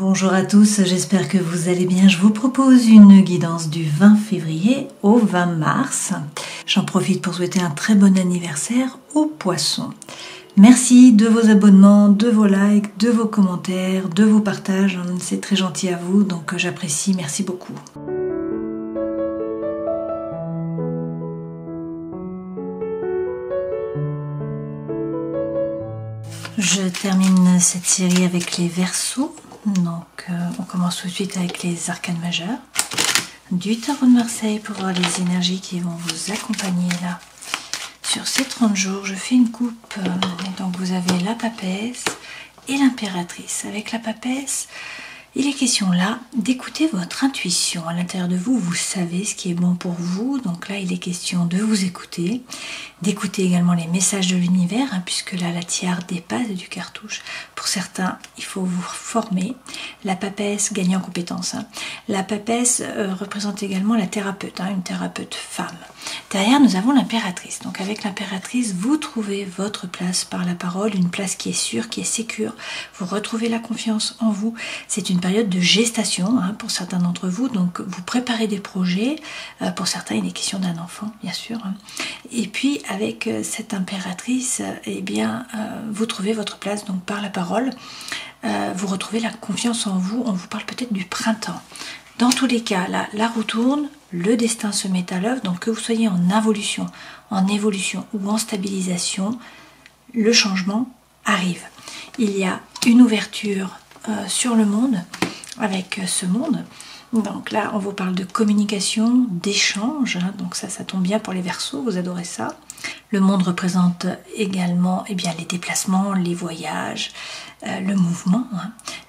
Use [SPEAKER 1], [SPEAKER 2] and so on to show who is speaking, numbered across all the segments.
[SPEAKER 1] Bonjour à tous, j'espère que vous allez bien. Je vous propose une guidance du 20 février au 20 mars. J'en profite pour souhaiter un très bon anniversaire aux poissons. Merci de vos abonnements, de vos likes, de vos commentaires, de vos partages. C'est très gentil à vous, donc j'apprécie. Merci beaucoup. Je termine cette série avec les Verseaux. Donc on commence tout de suite avec les arcanes majeures du tarot de Marseille pour voir les énergies qui vont vous accompagner là. Sur ces 30 jours, je fais une coupe. Donc vous avez la papesse et l'impératrice. Avec la papesse, il est question là d'écouter votre intuition. À l'intérieur de vous, vous savez ce qui est bon pour vous. Donc là, il est question de vous écouter, d'écouter également les messages de l'univers, puisque là, la tiare dépasse du cartouche. Pour certains, il faut vous former. La papesse gagne en compétences. La papesse représente également la thérapeute, une thérapeute femme. Derrière, nous avons l'impératrice. Donc avec l'impératrice, vous trouvez votre place par la parole, une place qui est sûre, qui est sécure. Vous retrouvez la confiance en vous. C'est une période de gestation pour certains d'entre vous. Donc vous préparez des projets. Pour certains, il est question d'un enfant, bien sûr. Et puis avec cette impératrice, vous trouvez votre place donc par la parole. Vous retrouvez la confiance en vous. On vous parle peut-être du printemps. Dans tous les cas, là, la roue tourne, le destin se met à l'œuvre, donc que vous soyez en évolution ou en stabilisation, le changement arrive. Il y a une ouverture sur le monde, avec ce monde. Donc là, on vous parle de communication, d'échange, donc ça tombe bien pour les Verseaux, vous adorez ça. Le monde représente également les déplacements, les voyages, le mouvement,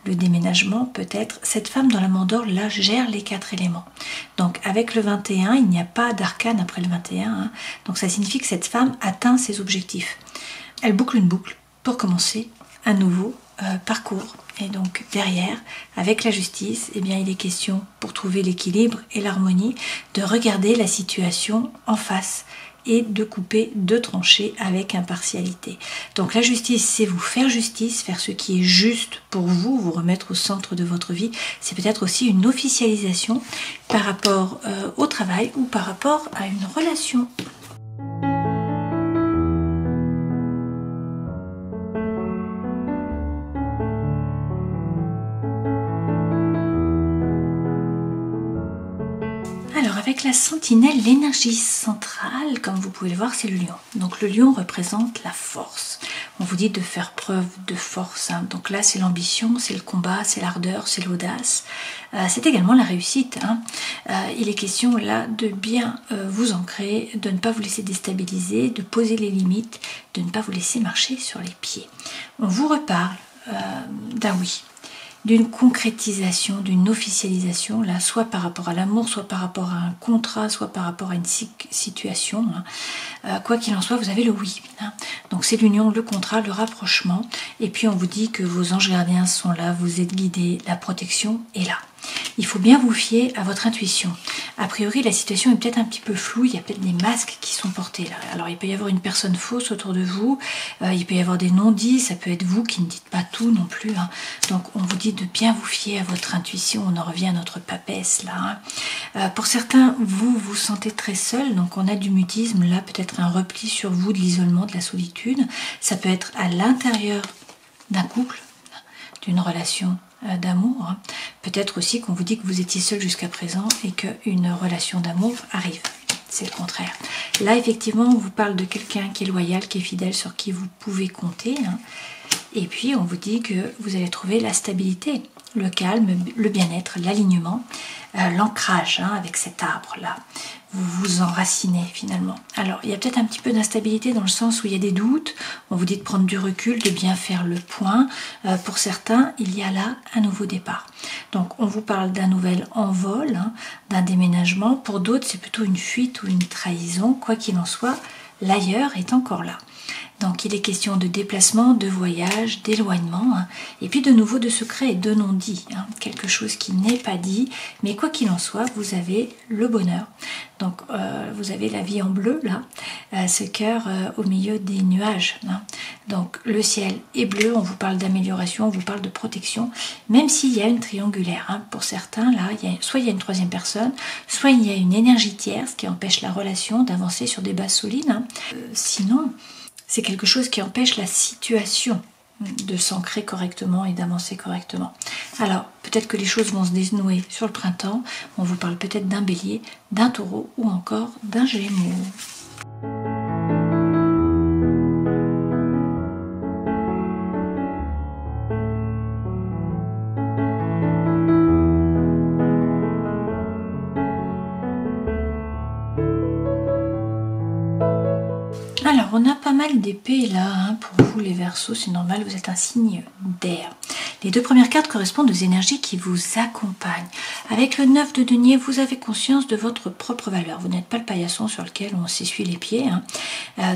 [SPEAKER 1] le déménagement peut-être. Cette femme dans la mandorle, là, gère les 4 éléments. Donc avec le 21, il n'y a pas d'arcane après le 21. Donc ça signifie que cette femme atteint ses objectifs. Elle boucle une boucle pour commencer un nouveau parcours. Et donc derrière, avec la justice, il est question, pour trouver l'équilibre et l'harmonie, de regarder la situation en face et de couper, de trancher avec impartialité. Donc la justice, c'est vous faire justice, faire ce qui est juste pour vous, vous remettre au centre de votre vie. C'est peut-être aussi une officialisation par rapport au travail ou par rapport à une relation. Alors avec la sentinelle, l'énergie centrale, comme vous pouvez le voir, c'est le lion. Donc le lion représente la force. On vous dit de faire preuve de force. Donc là, c'est l'ambition, c'est le combat, c'est l'ardeur, c'est l'audace. C'est également la réussite. Il est question là de bien vous ancrer, de ne pas vous laisser déstabiliser, de poser les limites, de ne pas vous laisser marcher sur les pieds. On vous reparle d'un oui, d'une concrétisation, d'une officialisation, là, soit par rapport à l'amour, soit par rapport à un contrat, soit par rapport à une situation. Quoi qu'il en soit, vous avez le oui. Donc c'est l'union, le contrat, le rapprochement. Et puis on vous dit que vos anges gardiens sont là, vous êtes guidés, la protection est là. Il faut bien vous fier à votre intuition. A priori, la situation est peut-être un petit peu floue, il y a peut-être des masques qui sont portés là. Alors il peut y avoir une personne fausse autour de vous, il peut y avoir des non-dits, ça peut être vous qui ne dites pas tout non plus. Donc on vous dit de bien vous fier à votre intuition, on en revient à notre papesse là. Pour certains, vous vous sentez très seul, donc on a du mutisme, là peut-être un repli sur vous, de l'isolement, de la solitude. Ça peut être à l'intérieur d'un couple, d'une relation d'amour. Peut-être aussi qu'on vous dit que vous étiez seul jusqu'à présent et qu'une relation d'amour arrive. C'est le contraire. Là, effectivement, on vous parle de quelqu'un qui est loyal, qui est fidèle, sur qui vous pouvez compter. Et puis, on vous dit que vous allez trouver la stabilité, le calme, le bien-être, l'alignement, l'ancrage avec cet arbre-là. Vous vous enracinez finalement. Alors, il y a peut-être un petit peu d'instabilité dans le sens où il y a des doutes. On vous dit de prendre du recul, de bien faire le point. Pour certains, il y a là un nouveau départ. Donc, on vous parle d'un nouvel envol, d'un déménagement. Pour d'autres, c'est plutôt une fuite ou une trahison. Quoi qu'il en soit, l'ailleurs est encore là. Donc il est question de déplacement, de voyage, d'éloignement, hein, et puis de nouveau de secret et de non-dit, hein, quelque chose qui n'est pas dit, mais quoi qu'il en soit, vous avez le bonheur. Donc vous avez la vie en bleu là, ce cœur au milieu des nuages, hein. Donc le ciel est bleu, on vous parle d'amélioration, on vous parle de protection, même s'il y a une triangulaire, hein. Pour certains là, soit il y a une troisième personne, soit il y a une énergie tierce qui empêche la relation d'avancer sur des bases solides, hein. Sinon, c'est quelque chose qui empêche la situation de s'ancrer correctement et d'avancer correctement. Alors, peut-être que les choses vont se dénouer sur le printemps. On vous parle peut-être d'un bélier, d'un taureau ou encore d'un gémeaux. Alors, on a pas mal d'épées là, hein, pour vous les Verseaux, c'est normal, vous êtes un signe d'air. Les deux premières cartes correspondent aux énergies qui vous accompagnent. Avec le 9 de denier, vous avez conscience de votre propre valeur. Vous n'êtes pas le paillasson sur lequel on s'essuie les pieds, hein.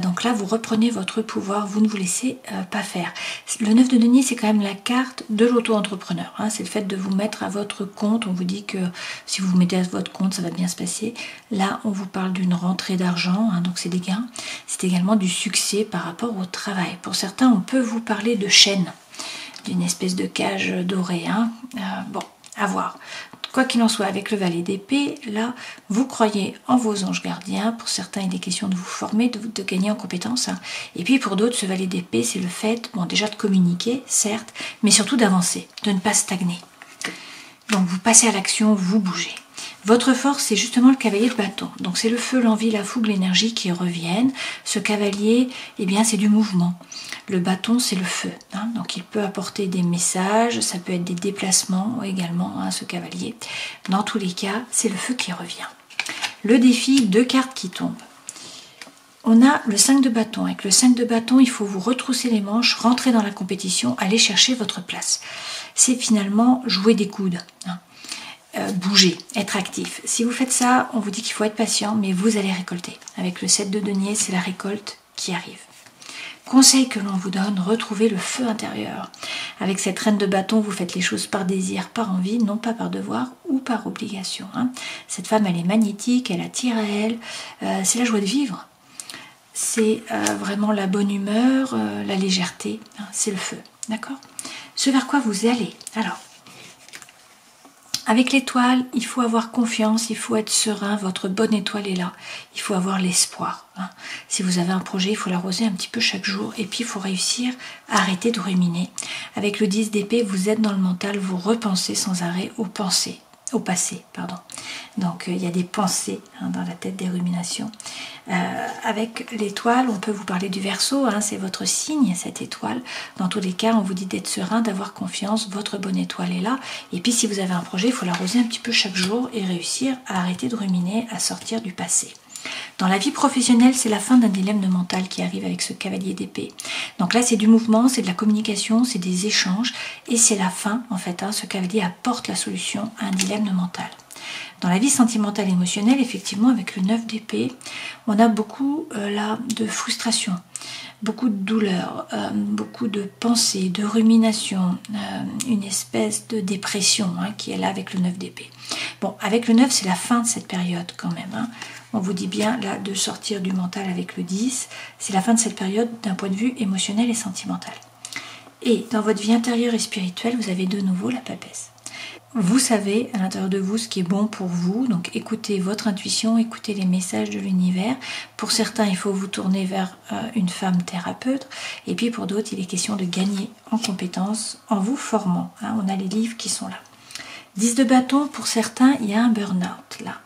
[SPEAKER 1] Donc là, vous reprenez votre pouvoir, vous ne vous laissez pas faire. Le 9 de denier, c'est quand même la carte de l'auto-entrepreneur, hein. C'est le fait de vous mettre à votre compte. On vous dit que si vous vous mettez à votre compte, ça va bien se passer. Là, on vous parle d'une rentrée d'argent, hein, donc c'est des gains. C'est également du succès par rapport au travail. Pour certains, on peut vous parler de chaîne, d'une espèce de cage dorée, hein. Bon, à voir. Quoi qu'il en soit, avec le valet d'épée, là, vous croyez en vos anges gardiens. Pour certains, il est question de vous former, de gagner en compétences, hein. Et puis pour d'autres, ce valet d'épée, c'est le fait, bon, déjà de communiquer, certes, mais surtout d'avancer, de ne pas stagner. Donc vous passez à l'action, vous bougez. Votre force, c'est justement le cavalier de bâton. Donc c'est le feu, l'envie, la fougue, l'énergie qui reviennent. Ce cavalier, eh bien, c'est du mouvement. Le bâton, c'est le feu, hein. Donc il peut apporter des messages, ça peut être des déplacements également, hein, ce cavalier. Dans tous les cas, c'est le feu qui revient. Le défi, deux cartes qui tombent. On a le 5 de bâton. Avec le 5 de bâton, il faut vous retrousser les manches, rentrer dans la compétition, aller chercher votre place. C'est finalement jouer des coudes, hein. Bouger, être actif. Si vous faites ça, on vous dit qu'il faut être patient, mais vous allez récolter. Avec le 7 de denier, c'est la récolte qui arrive. Conseil que l'on vous donne, retrouvez le feu intérieur. Avec cette reine de bâton, vous faites les choses par désir, par envie, non pas par devoir ou par obligation, hein. Cette femme, elle est magnétique, elle attire à elle. C'est la joie de vivre. C'est vraiment la bonne humeur, la légèreté, hein, c'est le feu, d'accord? Ce vers quoi vous allez. Alors, avec l'étoile, il faut avoir confiance, il faut être serein, votre bonne étoile est là. Il faut avoir l'espoir, hein. Si vous avez un projet, il faut l'arroser un petit peu chaque jour. Et puis, il faut réussir à arrêter de ruminer. Avec le 10 d'épée, vous êtes dans le mental, vous repensez sans arrêt aux pensées. Au passé, pardon. Donc il y a des pensées, hein, dans la tête, des ruminations. Avec l'étoile, on peut vous parler du Verseau, hein, c'est votre signe, cette étoile. Dans tous les cas, on vous dit d'être serein, d'avoir confiance, votre bonne étoile est là. Et puis si vous avez un projet, il faut l'arroser un petit peu chaque jour et réussir à arrêter de ruminer, à sortir du passé. Dans la vie professionnelle, c'est la fin d'un dilemme de mental qui arrive avec ce cavalier d'épée. Donc là, c'est du mouvement, c'est de la communication, c'est des échanges et c'est la fin, en fait, hein, ce cavalier apporte la solution à un dilemme de mental. Dans la vie sentimentale et émotionnelle, effectivement, avec le 9 d'épée, on a beaucoup là de frustration, beaucoup de douleur, beaucoup de pensées, de rumination, une espèce de dépression, hein, qui est là avec le 9 d'épée. Bon, avec le 9, c'est la fin de cette période quand même, hein. On vous dit bien là de sortir du mental avec le 10, c'est la fin de cette période d'un point de vue émotionnel et sentimental. Et dans votre vie intérieure et spirituelle, vous avez de nouveau la papesse. Vous savez à l'intérieur de vous ce qui est bon pour vous, donc écoutez votre intuition, écoutez les messages de l'univers. Pour certains, il faut vous tourner vers une femme thérapeute, et puis pour d'autres, il est question de gagner en compétences en vous formant, hein. On a les livres qui sont là. 10 de bâton, pour certains, il y a un burn-out là.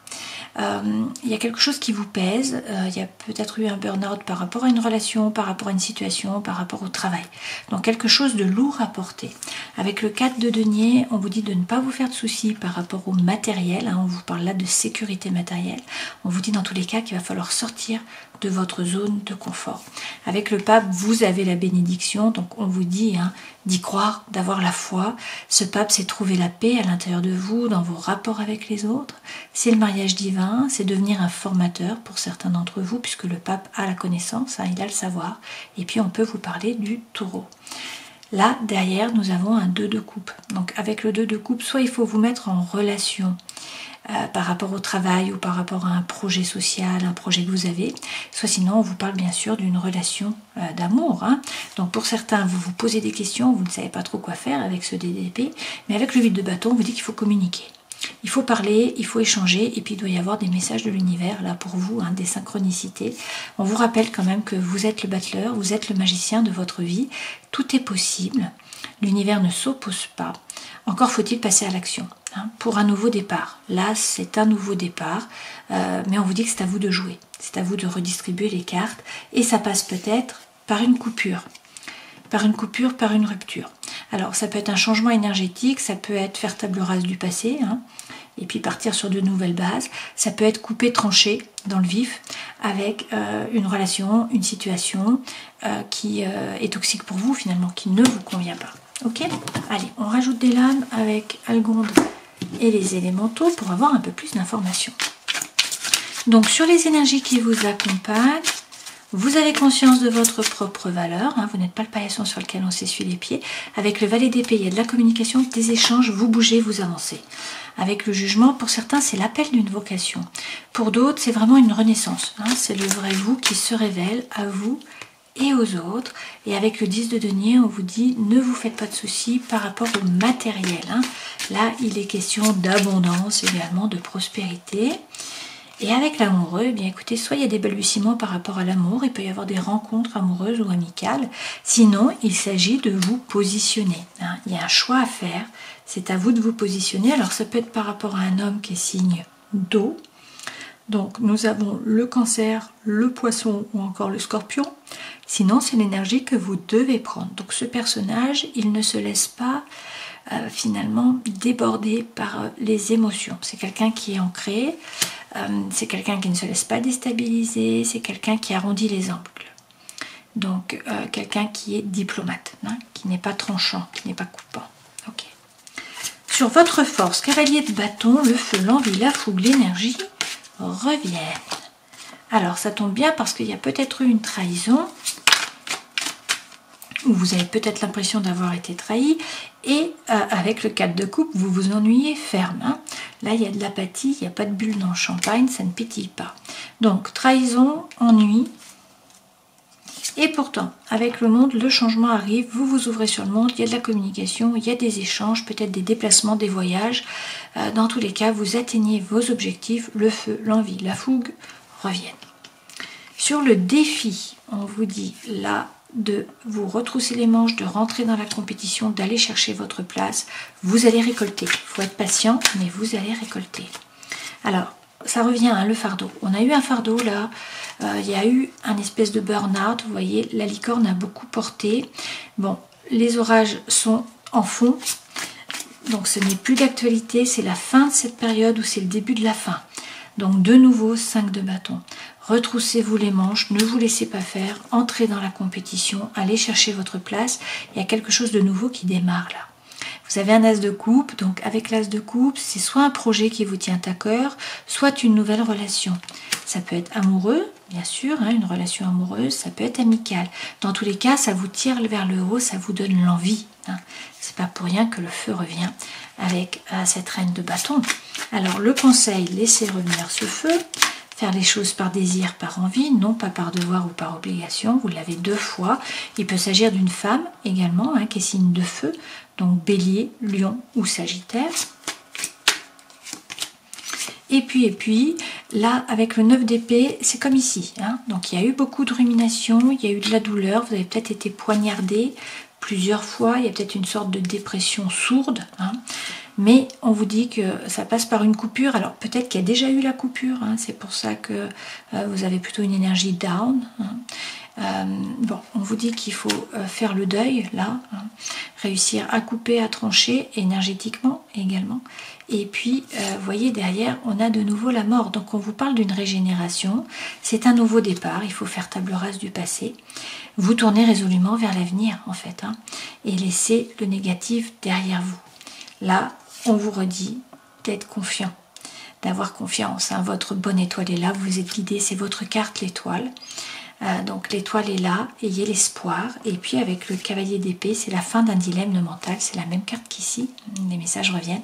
[SPEAKER 1] Il y a quelque chose qui vous pèse, il y a peut-être eu un burn-out par rapport à une relation, par rapport à une situation, par rapport au travail. Donc quelque chose de lourd à porter. Avec le 4 de denier, on vous dit de ne pas vous faire de soucis par rapport au matériel, hein, on vous parle là de sécurité matérielle. On vous dit dans tous les cas qu'il va falloir sortir de votre zone de confort. Avec le pape, vous avez la bénédiction, donc on vous dit, hein, d'y croire, d'avoir la foi. Ce pape, c'est trouver la paix à l'intérieur de vous, dans vos rapports avec les autres. C'est le mariage divin. 2020, c'est devenir un formateur pour certains d'entre vous, puisque le pape a la connaissance, hein, il a le savoir. Et puis on peut vous parler du taureau. Là, derrière, nous avons un 2 de coupe. Donc avec le 2 de coupe, soit il faut vous mettre en relation par rapport au travail ou par rapport à un projet social, un projet que vous avez, soit sinon on vous parle bien sûr d'une relation d'amour. Hein. Donc pour certains, vous vous posez des questions, vous ne savez pas trop quoi faire avec ce DDP, mais avec le 8 de bâton, on vous dit qu'il faut communiquer. Il faut parler, il faut échanger, et puis il doit y avoir des messages de l'univers, là pour vous, hein, des synchronicités. On vous rappelle quand même que vous êtes le battleur, vous êtes le magicien de votre vie, tout est possible, l'univers ne s'oppose pas, encore faut-il passer à l'action, hein, pour un nouveau départ. Là, c'est un nouveau départ, mais on vous dit que c'est à vous de jouer, c'est à vous de redistribuer les cartes, et ça passe peut-être par une coupure, par une rupture. Alors ça peut être un changement énergétique, ça peut être faire table rase du passé, hein, et puis partir sur de nouvelles bases. Ça peut être couper, trancher dans le vif avec une relation, une situation qui est toxique pour vous finalement, qui ne vous convient pas. Ok ? Allez, on rajoute des lames avec Algonde et les élémentaux pour avoir un peu plus d'informations. Donc sur les énergies qui vous accompagnent, vous avez conscience de votre propre valeur, hein, vous n'êtes pas le paillasson sur lequel on s'essuie les pieds. Avec le valet d'épée, il y a de la communication, des échanges, vous bougez, vous avancez. Avec le jugement, pour certains, c'est l'appel d'une vocation. Pour d'autres, c'est vraiment une renaissance. Hein, c'est le vrai vous qui se révèle à vous et aux autres. Et avec le 10 de denier, on vous dit, ne vous faites pas de soucis par rapport au matériel. Hein. Là, il est question d'abondance, également de prospérité. Et avec l'amoureux, eh bien écoutez, soit il y a des balbutiements par rapport à l'amour, il peut y avoir des rencontres amoureuses ou amicales. Sinon, il s'agit de vous positionner. Hein. Il y a un choix à faire, c'est à vous de vous positionner. Alors ça peut être par rapport à un homme qui est signe d'eau. Donc nous avons le cancer, le poisson ou encore le scorpion. Sinon, c'est l'énergie que vous devez prendre. Donc ce personnage, il ne se laisse pas finalement débordé par les émotions. C'est quelqu'un qui est ancré. C'est quelqu'un qui ne se laisse pas déstabiliser, c'est quelqu'un qui arrondit les angles. Donc, quelqu'un qui est diplomate, hein, qui n'est pas tranchant, qui n'est pas coupant. Okay. Sur votre force, cavalier de bâton, le feu, l'envie, la fougue, l'énergie reviennent. Alors, ça tombe bien parce qu'il y a peut-être eu une trahison, ou vous avez peut-être l'impression d'avoir été trahi, et avec le 4 de coupe, vous vous ennuyez ferme. Hein. Là, il y a de l'apathie, il n'y a pas de bulle dans le champagne, ça ne pétille pas. Donc, trahison, ennui. Et pourtant, avec le monde, le changement arrive, vous vous ouvrez sur le monde, il y a de la communication, il y a des échanges, peut-être des déplacements, des voyages. Dans tous les cas, vous atteignez vos objectifs, le feu, l'envie, la fougue reviennent. Sur le défi, on vous dit là, de vous retrousser les manches, de rentrer dans la compétition, d'aller chercher votre place. Vous allez récolter. Il faut être patient, mais vous allez récolter. Alors, ça revient, hein, le fardeau. On a eu un fardeau là. Il y a eu un espèce de burn-out. Vous voyez, la licorne a beaucoup porté. Bon, les orages sont en fond. Donc, ce n'est plus d'actualité. C'est la fin de cette période ou c'est le début de la fin. Donc, de nouveau, 5 de bâton. Retroussez-vous les manches, ne vous laissez pas faire, entrez dans la compétition, allez chercher votre place. Il y a quelque chose de nouveau qui démarre là. Vous avez un as de coupe, donc avec l'as de coupe, c'est soit un projet qui vous tient à cœur, soit une nouvelle relation. Ça peut être amoureux, bien sûr, hein, une relation amoureuse, ça peut être amical. Dans tous les cas, ça vous tire vers le haut, ça vous donne l'envie. Hein. C'est pas pour rien que le feu revient avec cette reine de bâton. Alors le conseil, laissez revenir ce feu. Faire les choses par désir, par envie, non pas par devoir ou par obligation. Vous l'avez 2 fois. Il peut s'agir d'une femme également, hein, qui est signe de feu, donc bélier, lion ou sagittaire. Et puis, là, avec le 9 d'épée, c'est comme ici. Hein. Donc, il y a eu beaucoup de rumination, il y a eu de la douleur, vous avez peut-être été poignardé plusieurs fois, il y a peut-être une sorte de dépression sourde. Hein. Mais on vous dit que ça passe par une coupure. Alors peut-être qu'il y a déjà eu la coupure, hein, c'est pour ça que vous avez plutôt une énergie down. Hein. Bon, on vous dit qu'il faut faire le deuil là, hein, réussir à couper, à trancher énergétiquement également. Et puis, vous voyez derrière, on a de nouveau la mort. Donc on vous parle d'une régénération. C'est un nouveau départ. Il faut faire table rase du passé. Vous tournez résolument vers l'avenir en fait, hein, et laissez le négatif derrière vous. Là, on vous redit d'être confiant, d'avoir confiance. Hein. Votre bonne étoile est là, vous êtes guidé, c'est votre carte l'étoile. Donc l'étoile est là, ayez l'espoir. Et puis avec le cavalier d'épée, c'est la fin d'un dilemme mental, c'est la même carte qu'ici, les messages reviennent.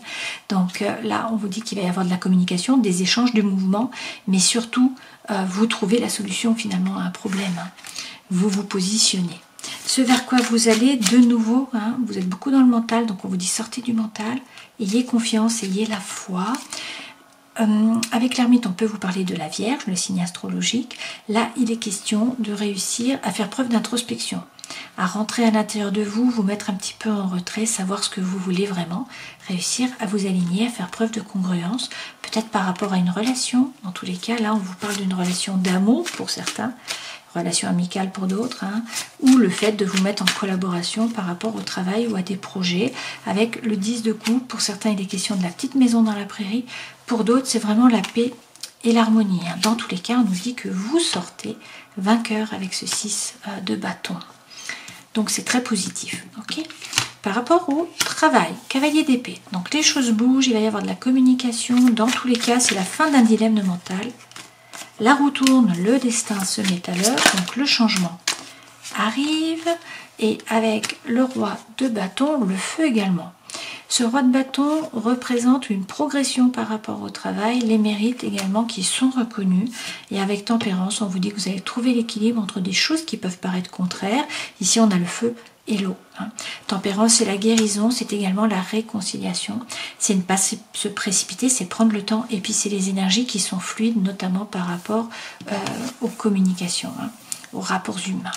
[SPEAKER 1] Donc là, on vous dit qu'il va y avoir de la communication, des échanges, du mouvement, mais surtout, vous trouvez la solution finalement à un problème. Hein. Vous vous positionnez. Ce vers quoi vous allez, de nouveau, hein, vous êtes beaucoup dans le mental, donc on vous dit sortez du mental, ayez confiance, ayez la foi. Avec l'ermite, on peut vous parler de la Vierge, le signe astrologique. Là, il est question de réussir à faire preuve d'introspection, à rentrer à l'intérieur de vous, vous mettre un petit peu en retrait, savoir ce que vous voulez vraiment, réussir à vous aligner, à faire preuve de congruence, peut-être par rapport à une relation. Dans tous les cas, là, on vous parle d'une relation d'amour pour certains, relation amicale pour d'autres, hein, ou le fait de vous mettre en collaboration par rapport au travail ou à des projets. Avec le 10 de coupe, pour certains il est question de la petite maison dans la prairie, pour d'autres c'est vraiment la paix et l'harmonie. Hein. Dans tous les cas, on nous dit que vous sortez vainqueur avec ce 6 de bâton. Donc c'est très positif. Okay. Par rapport au travail, cavalier d'épée, donc les choses bougent, il va y avoir de la communication. Dans tous les cas, c'est la fin d'un dilemme mental. La roue tourne, le destin se met à l'heure, donc le changement arrive, et avec le roi de bâton, le feu également. Ce roi de bâton représente une progression par rapport au travail, les mérites également qui sont reconnus, et avec tempérance, on vous dit que vous allez trouver l'équilibre entre des choses qui peuvent paraître contraires. Ici, on a le feu et l'eau. Hein. Tempérance, c'est la guérison, c'est également la réconciliation. C'est ne pas se précipiter, c'est prendre le temps. Et puis, c'est les énergies qui sont fluides, notamment par rapport aux communications, hein, aux rapports humains.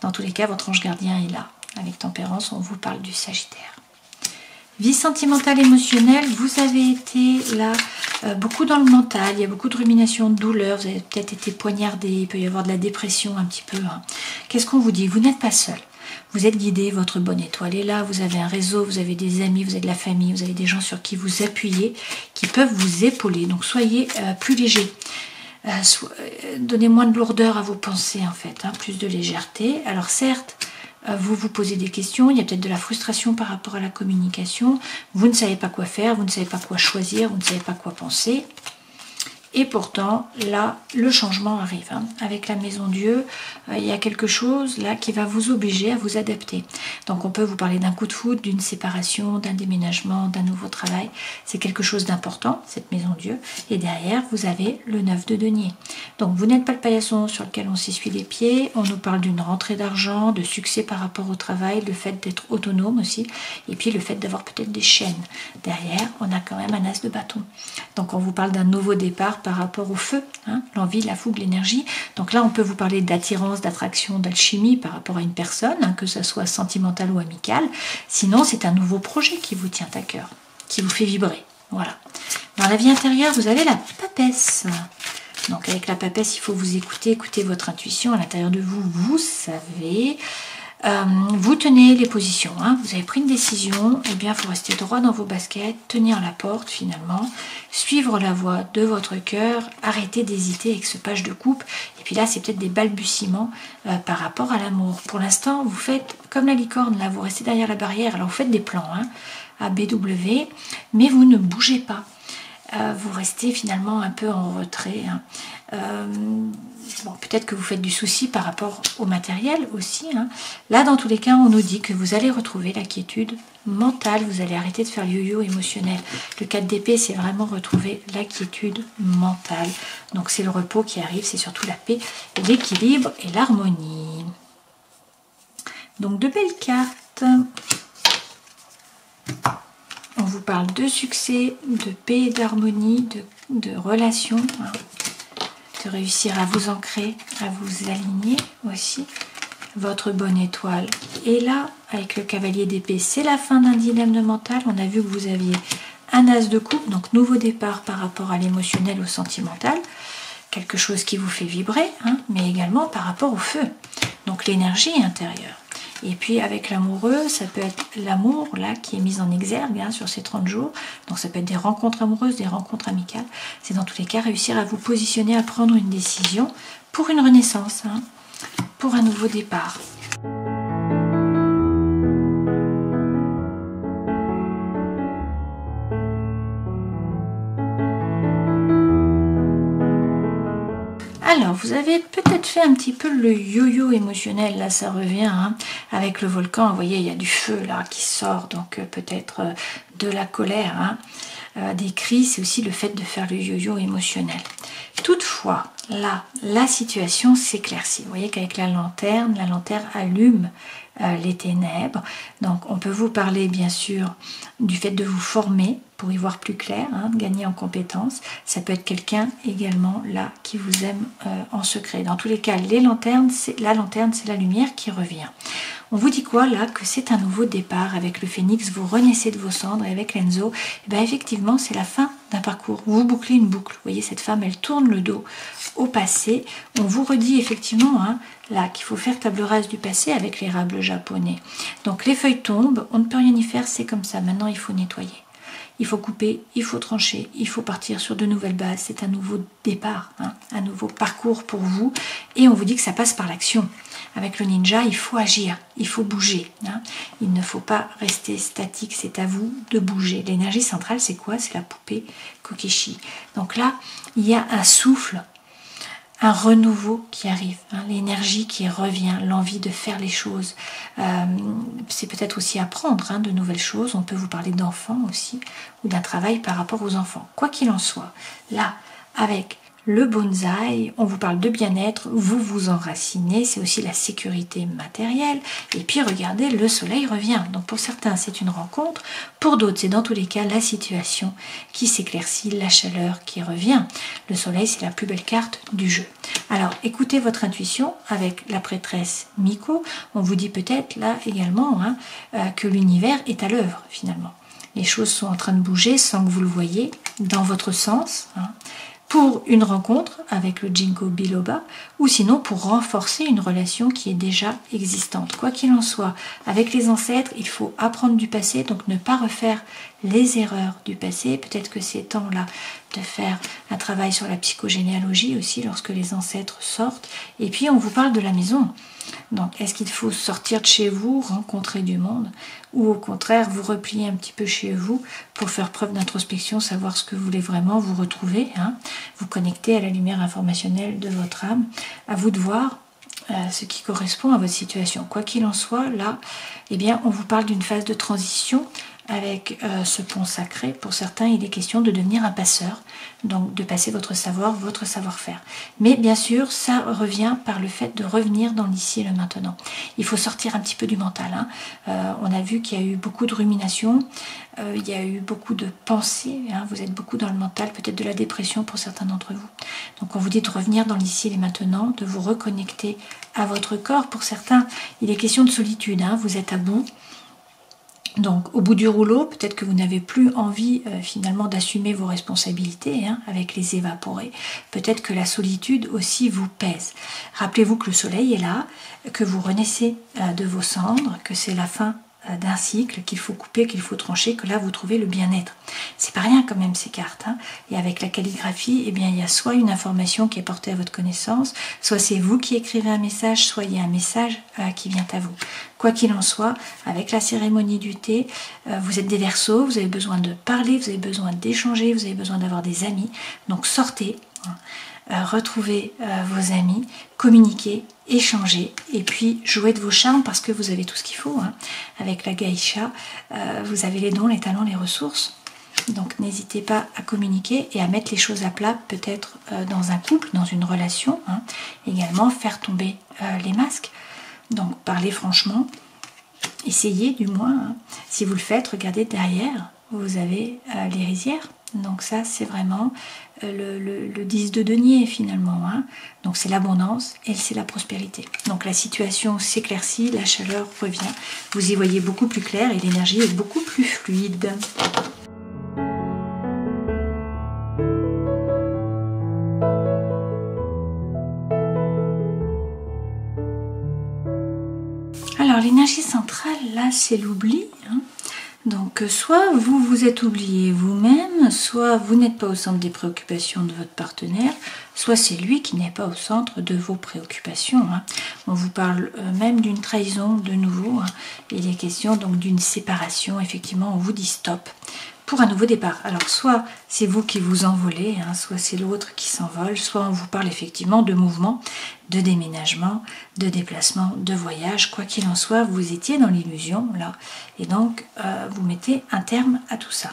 [SPEAKER 1] Dans tous les cas, votre ange gardien est là. Avec tempérance, on vous parle du Sagittaire. Vie sentimentale, émotionnelle, vous avez été là beaucoup dans le mental, il y a beaucoup de rumination, de douleur, vous avez peut-être été poignardé, il peut y avoir de la dépression un petit peu. Hein. Qu'est-ce qu'on vous dit? Vous n'êtes pas seul. Vous êtes guidé, votre bonne étoile est là, vous avez un réseau, vous avez des amis, vous avez de la famille, vous avez des gens sur qui vous appuyez, qui peuvent vous épauler. Donc soyez plus léger. Donnez moins de lourdeur à vos pensées en fait, hein, plus de légèreté. Alors certes, vous vous posez des questions, il y a peut-être de la frustration par rapport à la communication, vous ne savez pas quoi faire, vous ne savez pas quoi choisir, vous ne savez pas quoi penser. Et pourtant, là, le changement arrive. Hein. Avec la Maison Dieu, il y a quelque chose là qui va vous obliger à vous adapter. Donc on peut vous parler d'un coup de foudre, d'une séparation, d'un déménagement, d'un nouveau travail. C'est quelque chose d'important, cette Maison Dieu. Et derrière, vous avez le 9 de denier. Donc vous n'êtes pas le paillasson sur lequel on s'essuie les pieds. On nous parle d'une rentrée d'argent, de succès par rapport au travail, le fait d'être autonome aussi. Et puis le fait d'avoir peut-être des chaînes. Derrière, on a quand même un as de bâton. Donc on vous parle d'un nouveau départ par rapport au feu, hein, l'envie, la fougue, l'énergie. Donc là, on peut vous parler d'attirance, d'attraction, d'alchimie par rapport à une personne, hein, que ce soit sentimental ou amical. Sinon, c'est un nouveau projet qui vous tient à cœur, qui vous fait vibrer. Voilà. Dans la vie intérieure, vous avez la papesse. Donc avec la papesse, il faut vous écouter, écouter votre intuition. À l'intérieur de vous, vous savez... vous tenez les positions, hein. Vous avez pris une décision, et bien il faut rester droit dans vos baskets, tenir la porte finalement, suivre la voie de votre cœur, arrêter d'hésiter avec ce page de coupe, et puis là c'est peut-être des balbutiements par rapport à l'amour. Pour l'instant vous faites comme la licorne, là vous restez derrière la barrière, alors vous faites des plans, hein, A, B, W, mais vous ne bougez pas. Vous restez finalement un peu en retrait. Hein. Bon, peut-être que vous faites du souci par rapport au matériel aussi. Hein. Là, dans tous les cas, on nous dit que vous allez retrouver la quiétude mentale, vous allez arrêter de faire le yo-yo émotionnel. Le 4 d'épée, c'est vraiment retrouver la quiétude mentale. Donc c'est le repos qui arrive, c'est surtout la paix, l'équilibre et l'harmonie. Donc de belles cartes. On vous parle de succès, de paix, d'harmonie, de relations, hein, de réussir à vous ancrer, à vous aligner aussi. Votre bonne étoile est là, avec le cavalier d'épée, c'est la fin d'un dilemme mental. On a vu que vous aviez un as de coupe, donc nouveau départ par rapport à l'émotionnel, au sentimental. Quelque chose qui vous fait vibrer, hein, mais également par rapport au feu. Donc l'énergie intérieure. Et puis avec l'amoureux, ça peut être l'amour là qui est mis en exergue, hein, sur ces 30 jours. Donc ça peut être des rencontres amoureuses, des rencontres amicales. C'est dans tous les cas réussir à vous positionner, à prendre une décision pour une renaissance, hein, pour un nouveau départ. vous avez peut-être fait un petit peu le yo-yo émotionnel, là ça revient, hein, avec le volcan, vous voyez, il y a du feu là qui sort, donc peut-être de la colère, hein, des cris, c'est aussi le fait de faire le yo-yo émotionnel. Toutefois, là, la situation s'éclaircit. Vous voyez qu'avec la lanterne allume les ténèbres. Donc on peut vous parler bien sûr du fait de vous former pour y voir plus clair, hein, de gagner en compétences. Ça peut être quelqu'un également là qui vous aime en secret. Dans tous les cas, la lanterne, c'est la lumière qui revient. On vous dit quoi là? Que c'est un nouveau départ avec le phénix, vous renaissez de vos cendres, et avec l'Enzo, et bien effectivement c'est la fin d'un parcours. Vous bouclez une boucle. Vous voyez, cette femme, elle tourne le dos au passé. On vous redit effectivement, hein, là, qu'il faut faire table rase du passé avec l'érable japonais. Donc les feuilles tombent, on ne peut rien y faire, c'est comme ça. Maintenant, il faut nettoyer. Il faut couper, il faut trancher, il faut partir sur de nouvelles bases. C'est un nouveau départ, hein, un nouveau parcours pour vous. Et on vous dit que ça passe par l'action. Avec le ninja, il faut agir, il faut bouger. Hein. Il ne faut pas rester statique, c'est à vous de bouger. L'énergie centrale, c'est quoi? C'est la poupée Kokishi. Donc là, il y a un souffle, un renouveau qui arrive, hein, l'énergie qui revient, l'envie de faire les choses. C'est peut-être aussi apprendre, hein, de nouvelles choses. On peut vous parler d'enfants aussi, ou d'un travail par rapport aux enfants. Quoi qu'il en soit, là, avec le bonsaï, on vous parle de bien-être, vous vous enracinez, c'est aussi la sécurité matérielle. Et puis regardez, le soleil revient. Donc pour certains, c'est une rencontre. Pour d'autres, c'est dans tous les cas la situation qui s'éclaircit, la chaleur qui revient. Le soleil, c'est la plus belle carte du jeu. Alors écoutez votre intuition avec la prêtresse Miko. On vous dit peut-être là également, hein, que l'univers est à l'œuvre finalement. Les choses sont en train de bouger sans que vous le voyez, dans votre sens, hein, pour une rencontre avec le Ginkgo biloba, ou sinon pour renforcer une relation qui est déjà existante. Quoi qu'il en soit, avec les ancêtres, il faut apprendre du passé, donc ne pas refaire les erreurs du passé. Peut-être que c'est temps là de faire un travail sur la psychogénéalogie aussi lorsque les ancêtres sortent. Et puis on vous parle de la maison. Donc est-ce qu'il faut sortir de chez vous, rencontrer du monde, ou au contraire vous replier un petit peu chez vous pour faire preuve d'introspection, savoir ce que vous voulez vraiment, vous retrouver, hein, vous connecter à la lumière informationnelle de votre âme. À vous de voir ce qui correspond à votre situation. Quoi qu'il en soit, là, eh bien, on vous parle d'une phase de transition avec ce pont sacré. Pour certains, il est question de devenir un passeur, donc de passer votre savoir, votre savoir-faire. Mais bien sûr, ça revient par le fait de revenir dans l'ici et le maintenant. Il faut sortir un petit peu du mental, hein. On a vu qu'il y a eu beaucoup de ruminations, il y a eu beaucoup de pensées, hein. Vous êtes beaucoup dans le mental, peut-être de la dépression pour certains d'entre vous. Donc on vous dit de revenir dans l'ici et le maintenant, de vous reconnecter à votre corps. Pour certains, il est question de solitude, hein. Vous êtes à bout. Donc au bout du rouleau, peut-être que vous n'avez plus envie finalement d'assumer vos responsabilités, hein, avec les évaporés. Peut-être que la solitude aussi vous pèse. Rappelez-vous que le soleil est là, que vous renaissez de vos cendres, que c'est la fin d'un cycle, qu'il faut couper, qu'il faut trancher, que là vous trouvez le bien-être. C'est pas rien quand même ces cartes, hein. Et avec la calligraphie, eh bien il y a soit une information qui est portée à votre connaissance, soit c'est vous qui écrivez un message, soit il y a un message qui vient à vous. Quoi qu'il en soit, avec la cérémonie du thé, vous êtes des Verseaux, vous avez besoin de parler, vous avez besoin d'échanger, vous avez besoin d'avoir des amis. Donc sortez, retrouvez vos amis, communiquez, échangez et puis jouez de vos charmes parce que vous avez tout ce qu'il faut, hein. Avec la geisha, vous avez les dons, les talents, les ressources. Donc n'hésitez pas à communiquer et à mettre les choses à plat, peut-être dans un couple, dans une relation, hein. Également faire tomber les masques. Donc parlez franchement, essayez du moins, hein. Si vous le faites, regardez derrière, vous avez les rizières. Donc ça c'est vraiment le 10 de denier finalement, hein. Donc c'est l'abondance et c'est la prospérité. Donc la situation s'éclaircit, la chaleur revient, vous y voyez beaucoup plus clair et l'énergie est beaucoup plus fluide. Alors l'énergie centrale là c'est l'oubli, hein. Donc soit vous vous êtes oublié vous-même, soit vous n'êtes pas au centre des préoccupations de votre partenaire, soit c'est lui qui n'est pas au centre de vos préoccupations, hein. On vous parle même d'une trahison de nouveau, hein. Il est question donc d'une séparation, effectivement on vous dit stop. pour un nouveau départ. Alors soit c'est vous qui vous envolez, hein, soit c'est l'autre qui s'envole, soit on vous parle effectivement de mouvement, de déménagement, de déplacement, de voyage. Quoi qu'il en soit, vous étiez dans l'illusion là, et donc vous mettez un terme à tout ça.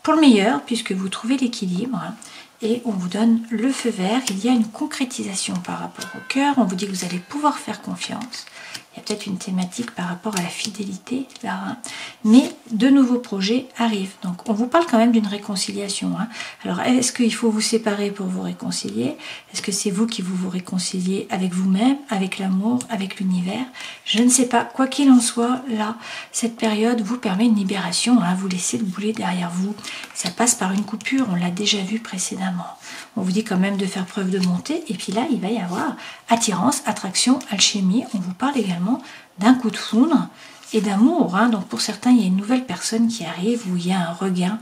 [SPEAKER 1] Pour le meilleur, puisque vous trouvez l'équilibre, hein, et on vous donne le feu vert, il y a une concrétisation par rapport au cœur, on vous dit que vous allez pouvoir faire confiance. Il y a peut-être une thématique par rapport à la fidélité là, hein. Mais de nouveaux projets arrivent. Donc on vous parle quand même d'une réconciliation. Hein. Alors est-ce qu'il faut vous séparer pour vous réconcilier? Est-ce que c'est vous qui vous réconciliez avec vous-même, avec l'amour, avec l'univers? Je ne sais pas. Quoi qu'il en soit, là, cette période vous permet une libération. Hein. Vous laissez le boulet derrière vous. Ça passe par une coupure, on l'a déjà vu précédemment. On vous dit quand même de faire preuve de bonté. Et puis là, il va y avoir attirance, attraction, alchimie. On vous parle également d'un coup de foudre et d'amour. Hein. Donc pour certains, il y a une nouvelle personne qui arrive où il y a un regain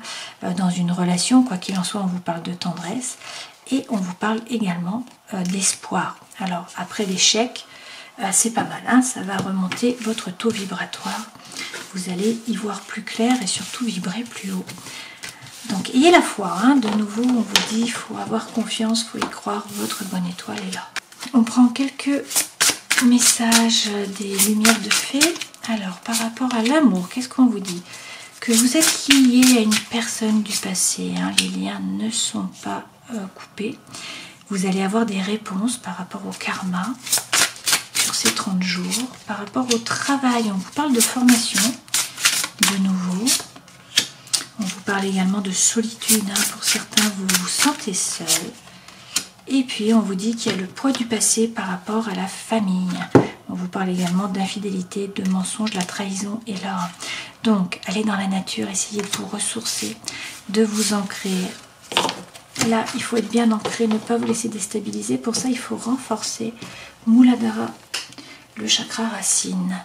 [SPEAKER 1] dans une relation. Quoi qu'il en soit, on vous parle de tendresse et on vous parle également d'espoir. Alors après l'échec, c'est pas mal. Hein. Ça va remonter votre taux vibratoire. Vous allez y voir plus clair et surtout vibrer plus haut. Donc ayez la foi. Hein. De nouveau, on vous dit il faut avoir confiance, il faut y croire. Votre bonne étoile est là. On prend quelques message des lumières de fée. Alors par rapport à l'amour, qu'est-ce qu'on vous dit? Que vous êtes lié à une personne du passé, hein, les liens ne sont pas coupés. Vous allez avoir des réponses par rapport au karma sur ces 30 jours. Par rapport au travail, on vous parle de formation de nouveau. On vous parle également de solitude, hein, pour certains vous vous sentez seul. Et puis on vous dit qu'il y a le poids du passé par rapport à la famille. On vous parle également d'infidélité, de mensonges, la trahison est là. Donc allez dans la nature, essayez de vous ressourcer, de vous ancrer. Là, il faut être bien ancré, ne pas vous laisser déstabiliser. Pour ça, il faut renforcer Muladhara, le chakra racine.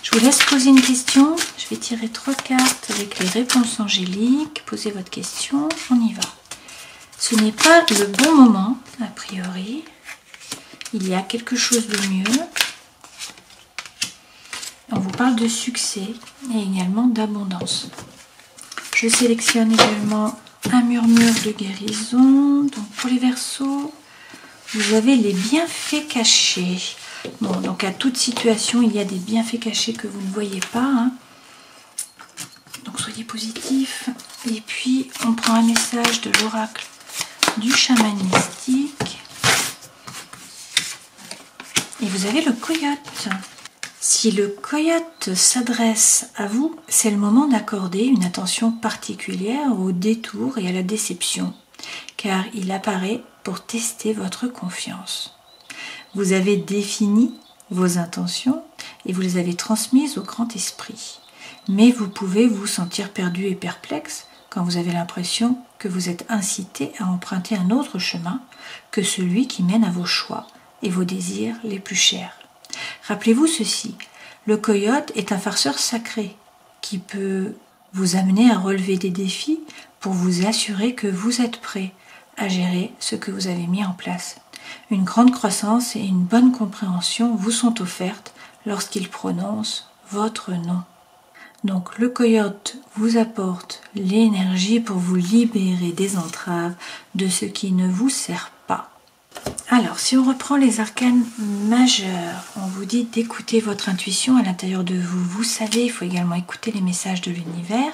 [SPEAKER 1] Je vous laisse poser une question. Je vais tirer 3 cartes avec les réponses angéliques. Posez votre question, on y va. Ce n'est pas le bon moment, a priori. Il y a quelque chose de mieux. On vous parle de succès et également d'abondance. Je sélectionne également un murmure de guérison. Donc pour les Verseaux, vous avez les bienfaits cachés. Bon, donc à toute situation, il y a des bienfaits cachés que vous ne voyez pas. Hein. Donc soyez positifs. Et puis on prend un message de l'oracle du chaman mystique. Et vous avez le coyote. Si le coyote s'adresse à vous, c'est le moment d'accorder une attention particulière au détour et à la déception, car il apparaît pour tester votre confiance. Vous avez défini vos intentions et vous les avez transmises au grand esprit. Mais vous pouvez vous sentir perdu et perplexe quand vous avez l'impression que vous êtes incité à emprunter un autre chemin que celui qui mène à vos choix et vos désirs les plus chers. Rappelez-vous ceci, le coyote est un farceur sacré qui peut vous amener à relever des défis pour vous assurer que vous êtes prêt à gérer ce que vous avez mis en place. Une grande croissance et une bonne compréhension vous sont offertes lorsqu'il prononce votre nom. Donc le coyote vous apporte l'énergie pour vous libérer des entraves de ce qui ne vous sert pas. Alors si on reprend les arcanes majeurs, on vous dit d'écouter votre intuition à l'intérieur de vous. Vous savez, il faut également écouter les messages de l'univers.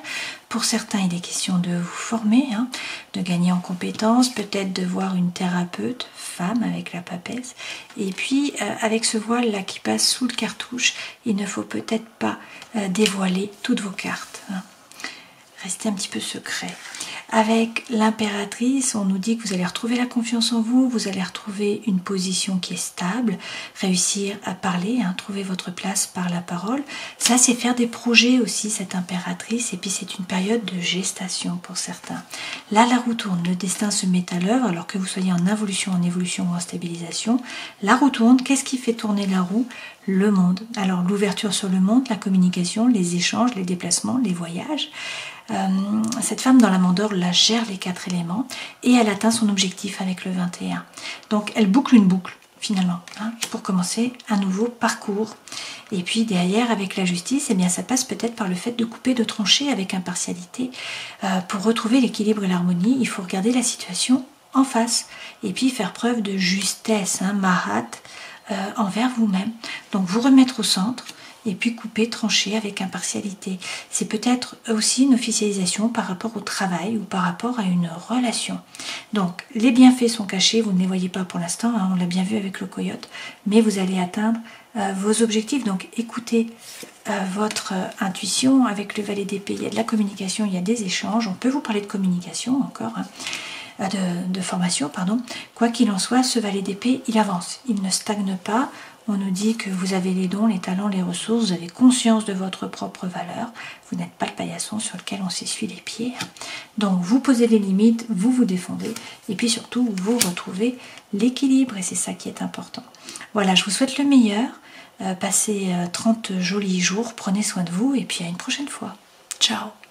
[SPEAKER 1] Pour certains, il est question de vous former, hein, de gagner en compétences, peut-être de voir une thérapeute, femme avec la papesse. Et puis avec ce voile là qui passe sous le cartouche, il ne faut peut-être pas dévoiler toutes vos cartes. Hein. Restez un petit peu secret. Avec l'impératrice, on nous dit que vous allez retrouver la confiance en vous, vous allez retrouver une position qui est stable, réussir à parler, hein, trouver votre place par la parole. Ça, c'est faire des projets aussi, cette impératrice, et puis c'est une période de gestation pour certains. Là, la roue tourne, le destin se met à l'œuvre, alors que vous soyez en involution, en évolution ou en stabilisation. La roue tourne, qu'est-ce qui fait tourner la roue? Le monde. Alors, l'ouverture sur le monde, la communication, les échanges, les déplacements, les voyages. Cette femme dans la mandore la gère les 4 éléments et elle atteint son objectif avec le 21. Donc elle boucle une boucle finalement, hein, pour commencer un nouveau parcours. Et puis derrière, avec la justice, eh bien, ça passe peut-être par le fait de couper, de trancher avec impartialité. Pour retrouver l'équilibre et l'harmonie, il faut regarder la situation en face et puis faire preuve de justesse, hein, mahat, envers vous-même. Donc vous remettre au centre et puis couper, trancher avec impartialité. C'est peut-être aussi une officialisation par rapport au travail ou par rapport à une relation. Donc les bienfaits sont cachés, vous ne les voyez pas pour l'instant, hein, on l'a bien vu avec le coyote, mais vous allez atteindre vos objectifs. Donc écoutez votre intuition. Avec le valet d'épée, il y a de la communication, il y a des échanges, on peut vous parler de communication encore, hein, de formation, pardon. Quoi qu'il en soit, ce valet d'épée, il avance, il ne stagne pas. On nous dit que vous avez les dons, les talents, les ressources, vous avez conscience de votre propre valeur, vous n'êtes pas le paillasson sur lequel on s'essuie les pieds. Donc vous posez les limites, vous vous défendez, et puis surtout vous retrouvez l'équilibre, et c'est ça qui est important. Voilà, je vous souhaite le meilleur, passez 30 jolis jours, prenez soin de vous, et puis à une prochaine fois. Ciao!